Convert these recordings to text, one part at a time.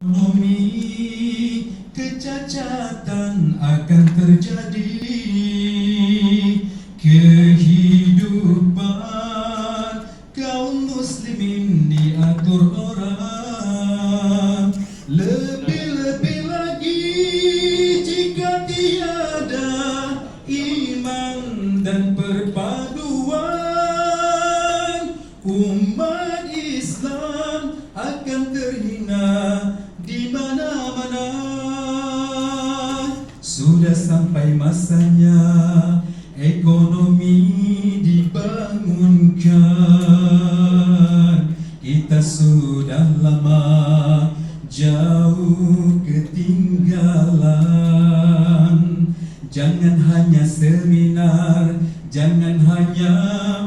ekonomi, kecacatan akan terjadi. Kehidupan kaum muslimin diatur orang. Lebih-lebih lagi jika tiada iman dan perpaduan, umat Islam akan terhina di mana-mana. Sudah sampai masanya ekonomi dibangunkan. Kita sudah lama jauh ketinggalan. Jangan hanya seminar, jangan hanya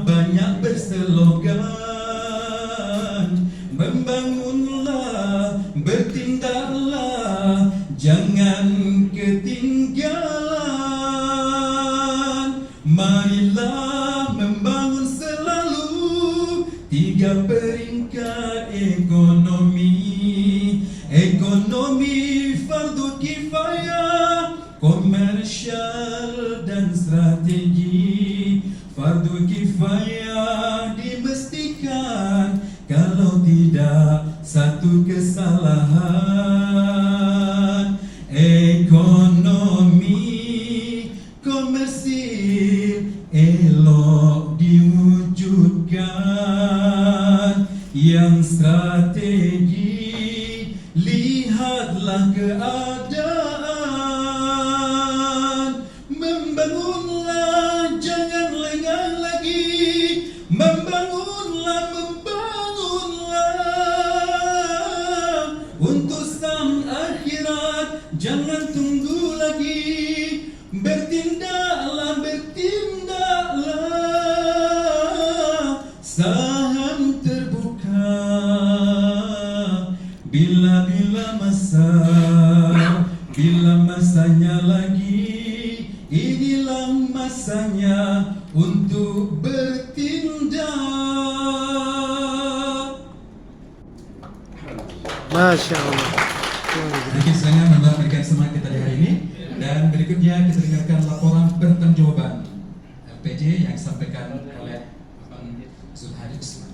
banyak berslogan. Membangunlah, bertindaklah, jangan ketinggalan. Marilah membangun selalu 3 peringkat ekonomi. Ekonomi fardu kifayah, komersial dan strategi. Fardu kifayah dimestikan, kalau tidak satu kesalahan. Ekonomi komersil elok diwujudkan. Yang strategi, lihatlah keadaan. Membangunlah, jangan lengah lagi. Membangunlah, membangunlah. Untuk sang akhirat, jangan tunggu lagi. Bertindaklah, bertindaklah. Saham terbuka bila-bila masanya lagi. Inilah masanya untuk bertindak. Masya Allah. Sedikit sebenarnya memberikan semangat kita di hari ini. Dan berikutnya kita dengarkan laporan pertanggungjawaban LPJ yang disampaikan oleh Abang Zulhadi Usman.